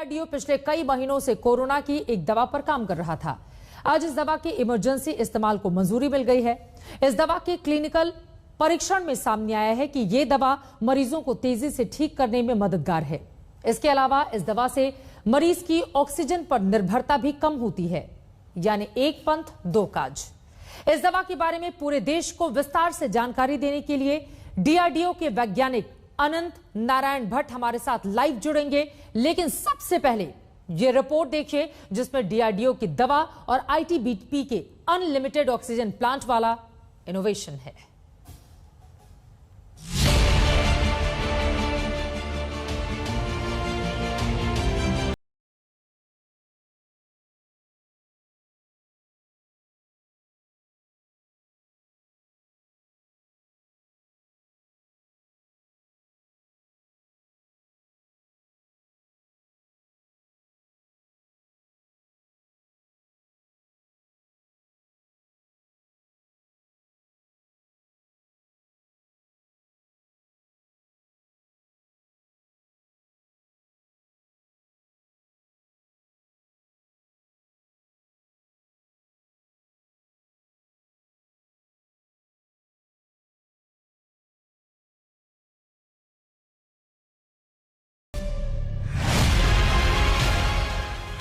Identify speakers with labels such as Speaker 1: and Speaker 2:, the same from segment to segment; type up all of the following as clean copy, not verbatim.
Speaker 1: DRDO पिछले कई महीनों से कोरोना की एक दवा पर काम कर रहा था। आज इस दवा के इमरजेंसी इस्तेमाल को मंजूरी मिल गई है। इस दवा के क्लिनिकल परीक्षण में सामने आया है कि यह दवा मरीजों को तेजी से ठीक करने में मददगार है। इसके अलावा इस दवा से मरीज की ऑक्सीजन पर निर्भरता भी कम होती है, यानी एक पंथ दो काज। इस दवा के बारे में पूरे देश को विस्तार से जानकारी देने के लिए डीआरडीओ के वैज्ञानिक अनंत नारायण भट्ट हमारे साथ लाइव जुड़ेंगे। लेकिन सबसे पहले ये रिपोर्ट देखिए जिसमें डीआरडीओ की दवा और आईटीबीपी के अनलिमिटेड ऑक्सीजन प्लांट वाला इनोवेशन है।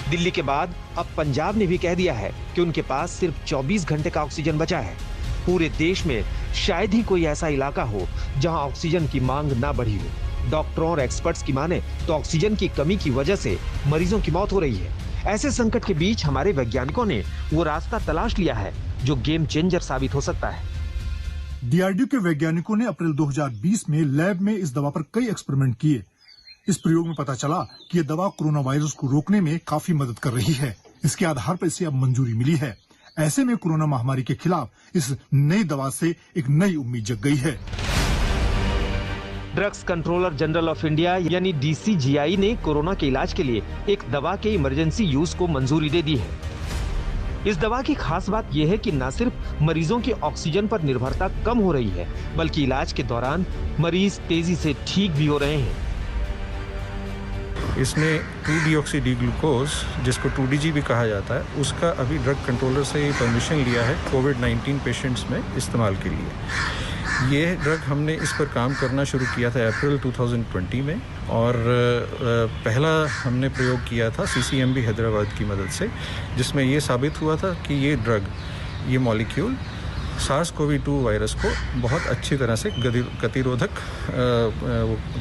Speaker 2: दिल्ली के बाद अब पंजाब ने भी कह दिया है कि उनके पास सिर्फ 24 घंटे का ऑक्सीजन बचा है। पूरे देश में शायद ही कोई ऐसा इलाका हो जहां ऑक्सीजन की मांग ना बढ़ी हो। डॉक्टरों और एक्सपर्ट्स की माने तो ऑक्सीजन की कमी की वजह से मरीजों की मौत हो रही है। ऐसे संकट के बीच हमारे वैज्ञानिकों ने वो रास्ता तलाश लिया है जो गेम चेंजर साबित हो सकता है।
Speaker 3: डीआरडीओ के वैज्ञानिकों ने अप्रैल 2020 में लैब में इस दवा पर कई एक्सपेरिमेंट किए। इस प्रयोग में पता चला कि यह दवा कोरोना वायरस को रोकने में काफी मदद कर रही है। इसके आधार पर इसे अब मंजूरी मिली है। ऐसे में कोरोना महामारी के खिलाफ इस नई दवा से एक नई उम्मीद जग गई है।
Speaker 2: Drugs controller general of India यानी डीसीजीआई ने कोरोना के इलाज के लिए एक दवा के इमरजेंसी यूज को मंजूरी दे दी है। इस दवा की खास बात यह है कि न सिर्फ मरीजों की ऑक्सीजन पर निर्भरता कम हो रही है, बल्कि इलाज के दौरान मरीज तेजी से ठीक भी हो रहे हैं।
Speaker 4: इसने 2-डीऑक्सी-डी-ग्लूकोज, जिसको 2DG भी कहा जाता है, उसका अभी ड्रग कंट्रोलर से परमिशन लिया है कोविड-19 पेशेंट्स में इस्तेमाल के लिए। ये ड्रग हमने इस पर काम करना शुरू किया था अप्रैल 2020 में और पहला हमने प्रयोग किया था सीसीएमबी हैदराबाद की मदद से, जिसमें ये साबित हुआ था कि ये ड्रग, ये मॉलिक्यूल SARS-CoV-2 वायरस को बहुत अच्छी तरह से गतिरोधक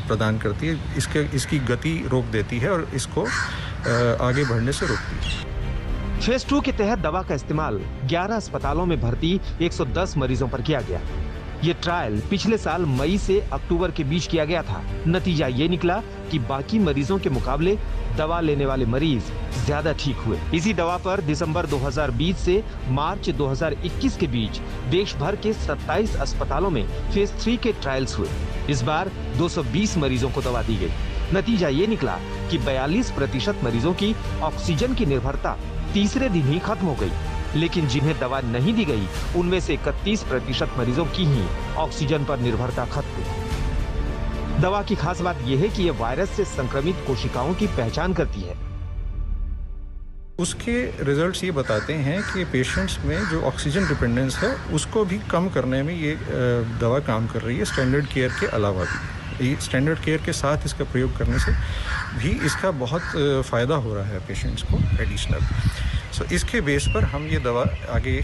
Speaker 4: प्रदान करती है। इसकी गति रोक देती है और इसको आगे बढ़ने से रोकती है।
Speaker 2: फेज 2 के तहत दवा का इस्तेमाल 11 अस्पतालों में भर्ती 110 मरीजों पर किया गया। ये ट्रायल पिछले साल मई से अक्टूबर के बीच किया गया था। नतीजा ये निकला कि बाकी मरीजों के मुकाबले दवा लेने वाले मरीज ज्यादा ठीक हुए। इसी दवा पर दिसंबर 2020 से मार्च 2021 के बीच देश भर के 27 अस्पतालों में फेज 3 के ट्रायल्स हुए। इस बार 220 मरीजों को दवा दी गई। नतीजा ये निकला कि 42% मरीजों की ऑक्सीजन की निर्भरता तीसरे दिन ही खत्म हो गई, लेकिन जिन्हें दवा नहीं दी गई उनमें से 31% मरीजों की ही ऑक्सीजन पर निर्भरता खत्म हुई। दवा की खास बात यह है कि यह वायरस से संक्रमित कोशिकाओं की पहचान करती है।
Speaker 4: उसके रिजल्ट्स ये बताते हैं कि पेशेंट्स में जो ऑक्सीजन डिपेंडेंस है उसको भी कम करने में ये दवा काम कर रही है, स्टैंडर्ड केयर के अलावा भी। स्टैंडर्ड केयर के साथ इसका प्रयोग करने से भी इसका बहुत फ़ायदा हो रहा है पेशेंट्स को एडिशनल। सो इसके बेस पर हम ये दवा आगे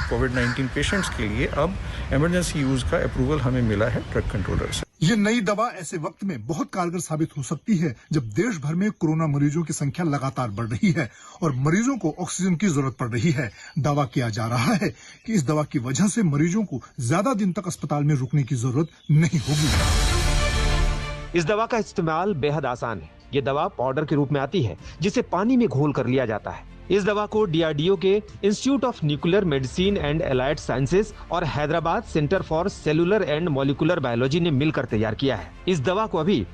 Speaker 4: कोविड-19 पेशेंट्स के लिए अब इमरजेंसी यूज़ का अप्रूवल हमें मिला है ड्रग कंट्रोलर से।
Speaker 3: ये नई दवा ऐसे वक्त में बहुत कारगर साबित हो सकती है जब देश भर में कोरोना मरीजों की संख्या लगातार बढ़ रही है और मरीजों को ऑक्सीजन की जरूरत पड़ रही है। दावा किया जा रहा है कि इस दवा की वजह से मरीजों को ज्यादा दिन तक अस्पताल में रुकने की जरूरत नहीं होगी।
Speaker 2: इस दवा का इस्तेमाल बेहद आसान है। ये दवा पाउडर के रूप में आती है जिसे पानी में घोल कर लिया जाता है। इस दवा को डीआरडीओ के institute of nuclear medicine and allied sciences और Hyderabad centre for cellular and molecular biology ने मिलकर तैयार किया है। इस दवा को अभी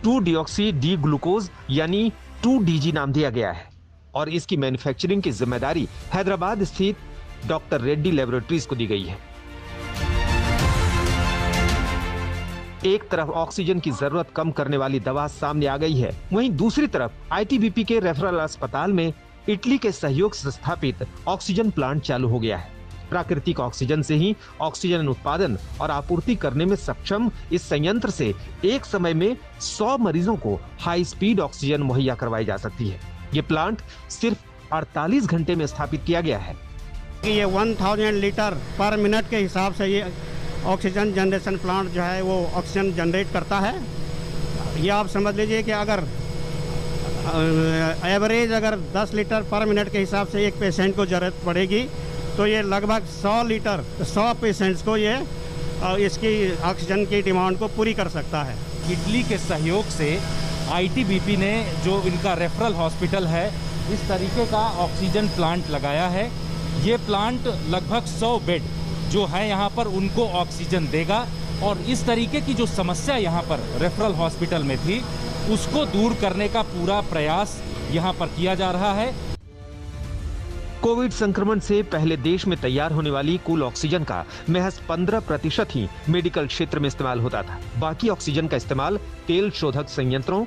Speaker 2: 2-डीऑक्सी-डी-ग्लूकोज यानी 2DG नाम दिया गया है और इसकी मैन्युफैक्चरिंग की जिम्मेदारी हैदराबाद स्थित डॉक्टर रेड्डी लैबोरेटरीज को दी गई है। एक तरफ ऑक्सीजन की जरूरत कम करने वाली दवा सामने आ गई है, वहीं दूसरी तरफ आईटीबीपी के रेफरल अस्पताल में इटली के सहयोग से स्थापित ऑक्सीजन प्लांट चालू हो गया है। प्राकृतिक ऑक्सीजन से ही ऑक्सीजन उत्पादन और आपूर्ति करने में सक्षम इस संयंत्र से एक समय में 100 मरीजों को हाई स्पीड ऑक्सीजन मुहैया करवाई जा सकती है। ये प्लांट सिर्फ 48 घंटे में स्थापित किया गया है।
Speaker 5: ये 1000 लीटर पर मिनट के हिसाब से ये ऑक्सीजन जनरेशन प्लांट जो है वो ऑक्सीजन जनरेट करता है। ये आप समझ लीजिए कि अगर एवरेज अगर 10 लीटर पर मिनट के हिसाब से एक पेशेंट को जरूरत पड़ेगी तो ये लगभग 100 लीटर 100 पेशेंट्स को ये इसकी ऑक्सीजन की डिमांड को पूरी कर सकता है।
Speaker 6: इटली के सहयोग से आईटीबीपी ने जो इनका रेफरल हॉस्पिटल है इस तरीके का ऑक्सीजन प्लांट लगाया है। ये प्लांट लगभग 100 बेड जो है यहाँ पर उनको ऑक्सीजन देगा और इस तरीके की जो समस्या यहाँ पर रेफरल हॉस्पिटल में थी उसको दूर करने का पूरा प्रयास यहाँ पर किया जा रहा है।
Speaker 2: कोविड संक्रमण से पहले देश में तैयार होने वाली कुल ऑक्सीजन का महज 15% ही मेडिकल क्षेत्र में इस्तेमाल होता था। बाकी ऑक्सीजन का इस्तेमाल तेल शोधक संयंत्रों,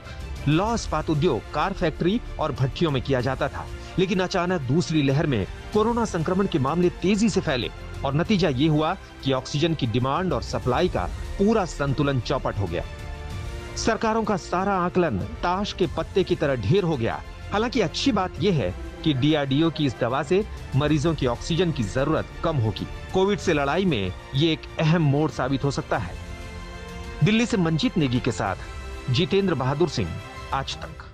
Speaker 2: लौह इस्पात उद्योग, कार फैक्ट्री और भट्टियों में किया जाता था। लेकिन अचानक दूसरी लहर में कोरोना संक्रमण के मामले तेजी से फैले और नतीजा ये हुआ कि ऑक्सीजन की डिमांड और सप्लाई का पूरा संतुलन चौपट हो गया। सरकारों का सारा आकलन ताश के पत्ते की तरह ढेर हो गया। हालांकि अच्छी बात यह है कि डीआरडीओ की इस दवा से मरीजों की ऑक्सीजन की जरूरत कम होगी। कोविड से लड़ाई में ये एक अहम मोड़ साबित हो सकता है। दिल्ली से मंजीत नेगी के साथ जितेंद्र बहादुर सिंह, आज तक।